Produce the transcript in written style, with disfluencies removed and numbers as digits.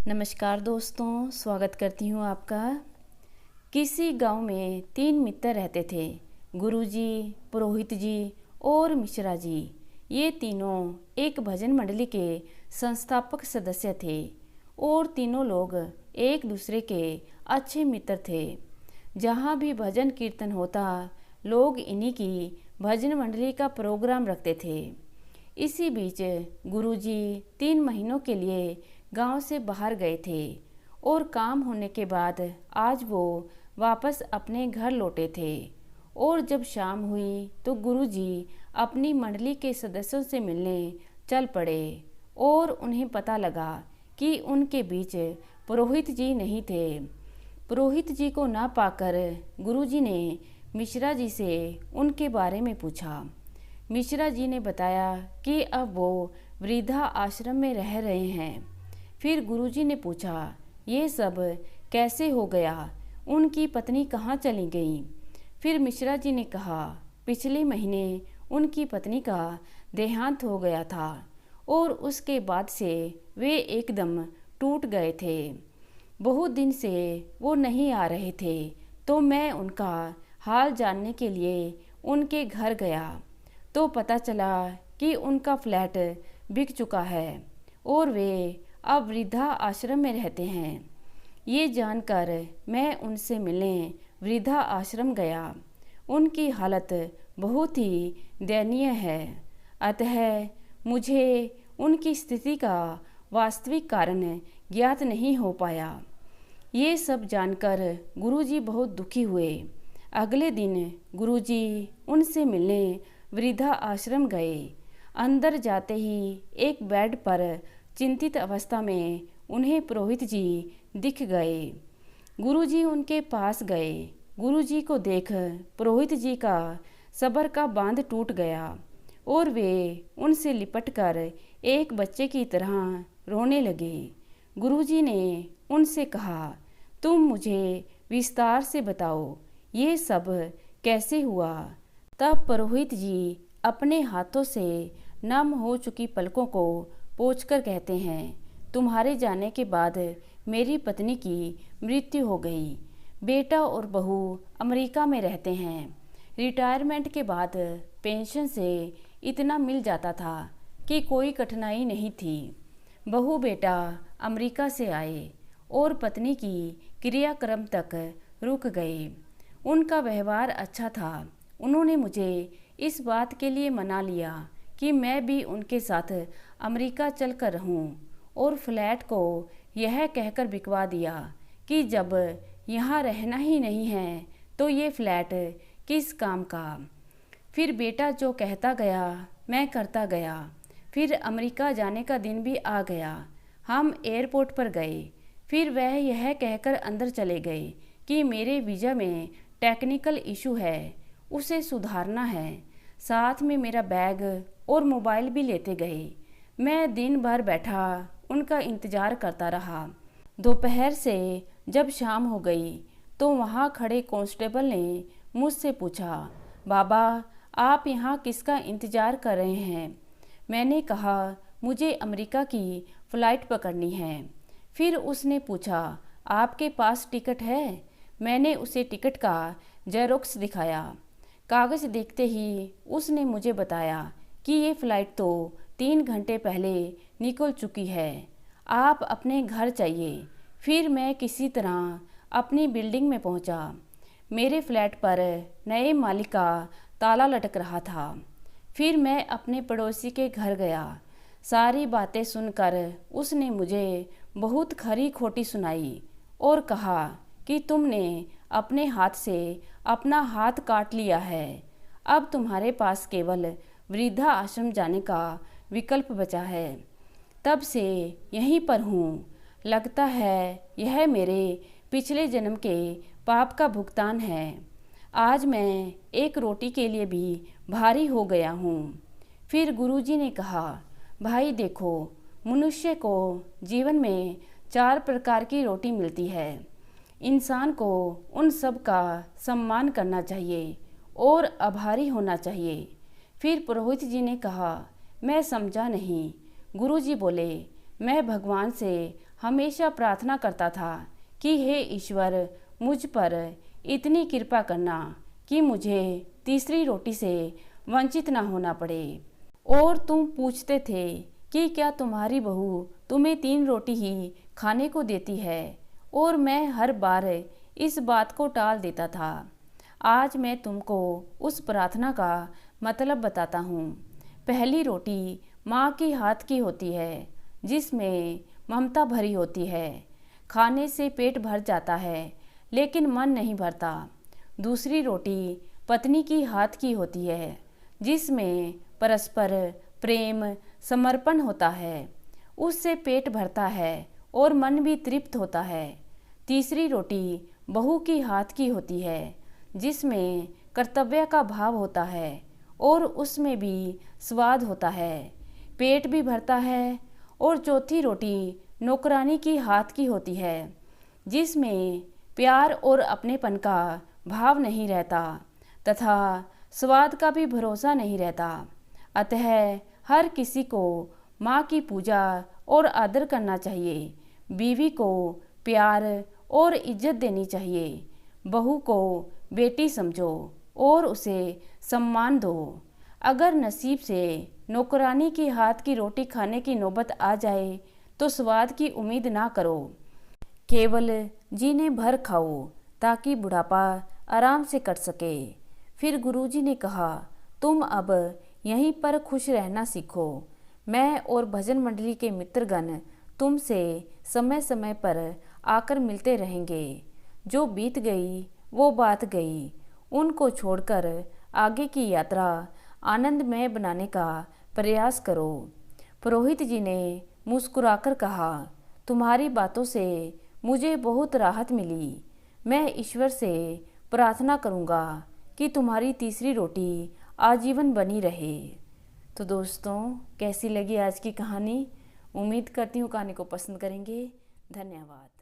नमस्कार दोस्तों, स्वागत करती हूँ आपका। किसी गांव में 3 मित्र रहते थे। गुरुजी, पुरोहित जी और मिश्रा जी। ये तीनों एक भजन मंडली के संस्थापक सदस्य थे और तीनों लोग एक दूसरे के अच्छे मित्र थे। जहाँ भी भजन कीर्तन होता, लोग इन्हीं की भजन मंडली का प्रोग्राम रखते थे। इसी बीच गुरुजी 3 महीनों के लिए गांव से बाहर गए थे और काम होने के बाद आज वो वापस अपने घर लौटे थे। और जब शाम हुई तो गुरुजी अपनी मंडली के सदस्यों से मिलने चल पड़े और उन्हें पता लगा कि उनके बीच पुरोहित जी नहीं थे। पुरोहित जी को ना पाकर गुरुजी ने मिश्रा जी से उनके बारे में पूछा। मिश्रा जी ने बताया कि अब वो वृद्धा आश्रम में रह रहे हैं। फिर गुरुजी ने पूछा, ये सब कैसे हो गया? उनकी पत्नी कहाँ चली गई? फिर मिश्रा जी ने कहा, पिछले महीने उनकी पत्नी का देहांत हो गया था और उसके बाद से वे एकदम टूट गए थे। बहुत दिन से वो नहीं आ रहे थे, तो मैं उनका हाल जानने के लिए उनके घर गया तो पता चला कि उनका फ्लैट बिक चुका है और वे अब वृद्धा आश्रम में रहते हैं। ये जानकर मैं उनसे मिलने वृद्धा आश्रम गया। उनकी हालत बहुत ही दयनीय है, अतः मुझे उनकी स्थिति का वास्तविक कारण ज्ञात नहीं हो पाया। ये सब जानकर गुरुजी बहुत दुखी हुए। अगले दिन गुरुजी उनसे मिलने वृद्धा आश्रम गए। अंदर जाते ही एक बेड पर चिंतित अवस्था में उन्हें पुरोहित जी दिख गए। गुरुजी उनके पास गए। गुरुजी को देख पुरोहित जी का सब्र का बांध टूट गया और वे उनसे लिपटकर एक बच्चे की तरह रोने लगे। गुरुजी ने उनसे कहा, तुम मुझे विस्तार से बताओ, ये सब कैसे हुआ? तब पुरोहित जी अपने हाथों से नम हो चुकी पलकों को पोंछकर कहते हैं, तुम्हारे जाने के बाद मेरी पत्नी की मृत्यु हो गई। बेटा और बहू अमेरिका में रहते हैं। रिटायरमेंट के बाद पेंशन से इतना मिल जाता था कि कोई कठिनाई नहीं थी। बहू बेटा अमेरिका से आए और पत्नी की क्रियाक्रम तक रुक गए। उनका व्यवहार अच्छा था। उन्होंने मुझे इस बात के लिए मना लिया कि मैं भी उनके साथ अमेरिका चलकर रहूं और फ्लैट को यह कहकर बिकवा दिया कि जब यहाँ रहना ही नहीं है तो ये फ्लैट किस काम का। फिर बेटा जो कहता गया मैं करता गया। फिर अमेरिका जाने का दिन भी आ गया। हम एयरपोर्ट पर गए। फिर वह यह कहकर अंदर चले गए कि मेरे वीज़ा में टेक्निकल इशू है, उसे सुधारना है। साथ में मेरा बैग और मोबाइल भी लेते गए। मैं दिन भर बैठा उनका इंतज़ार करता रहा। दोपहर से जब शाम हो गई तो वहाँ खड़े कांस्टेबल ने मुझसे पूछा, बाबा आप यहाँ किसका इंतज़ार कर रहे हैं? मैंने कहा, मुझे अमेरिका की फ़्लाइट पकड़नी है। फिर उसने पूछा, आपके पास टिकट है? मैंने उसे टिकट का जेरोक्स दिखाया। कागज़ देखते ही उसने मुझे बताया कि ये फ़्लाइट तो 3 घंटे पहले निकल चुकी है, आप अपने घर चाहिए। फिर मैं किसी तरह अपनी बिल्डिंग में पहुंचा। मेरे फ्लैट पर नए मालिक का ताला लटक रहा था। फिर मैं अपने पड़ोसी के घर गया। सारी बातें सुनकर उसने मुझे बहुत खरी खोटी सुनाई और कहा कि तुमने अपने हाथ से अपना हाथ काट लिया है। अब तुम्हारे पास केवल वृद्धा आश्रम जाने का विकल्प बचा है। तब से यहीं पर हूँ। लगता है यह मेरे पिछले जन्म के पाप का भुगतान है। आज मैं एक रोटी के लिए भी भारी हो गया हूँ। फिर गुरुजी ने कहा, भाई देखो, मनुष्य को जीवन में 4 प्रकार की रोटी मिलती है। इंसान को उन सब का सम्मान करना चाहिए और आभारी होना चाहिए। फिर पुरोहित जी ने कहा, मैं समझा नहीं। गुरुजी बोले, मैं भगवान से हमेशा प्रार्थना करता था कि हे ईश्वर, मुझ पर इतनी कृपा करना कि मुझे तीसरी रोटी से वंचित ना होना पड़े। और तुम पूछते थे कि क्या तुम्हारी बहू तुम्हें 3 रोटी ही खाने को देती है, और मैं हर बार इस बात को टाल देता था। आज मैं तुमको उस प्रार्थना का मतलब बताता हूँ। पहली रोटी माँ के हाथ की होती है, जिसमें ममता भरी होती है। खाने से पेट भर जाता है, लेकिन मन नहीं भरता। दूसरी रोटी पत्नी की हाथ की होती है, जिसमें परस्पर प्रेम समर्पण होता है। उससे पेट भरता है और मन भी तृप्त होता है। तीसरी रोटी बहू की हाथ की होती है, जिसमें कर्तव्य का भाव होता है और उसमें भी स्वाद होता है, पेट भी भरता है। और चौथी रोटी नौकरानी की हाथ की होती है, जिसमें प्यार और अपनेपन का भाव नहीं रहता तथा स्वाद का भी भरोसा नहीं रहता। अतः हर किसी को माँ की पूजा और आदर करना चाहिए। बीवी को प्यार और इज्जत देनी चाहिए। बहू को बेटी समझो और उसे सम्मान दो। अगर नसीब से नौकरानी के हाथ की रोटी खाने की नौबत आ जाए तो स्वाद की उम्मीद ना करो। केवल जीने भर खाओ ताकि बुढ़ापा आराम से कट सके। फिर गुरुजी ने कहा, तुम अब यहीं पर खुश रहना सीखो। मैं और भजन मंडली के मित्रगण तुमसे समय समय पर आकर मिलते रहेंगे। जो बीत गई वो बात गई, उनको छोड़कर आगे की यात्रा आनंदमय बनाने का प्रयास करो। पुरोहित जी ने मुस्कुराकर कहा, तुम्हारी बातों से मुझे बहुत राहत मिली। मैं ईश्वर से प्रार्थना करूँगा कि तुम्हारी तीसरी रोटी आजीवन बनी रहे। तो दोस्तों, कैसी लगी आज की कहानी? उम्मीद करती हूँ कहानी को पसंद करेंगे। धन्यवाद।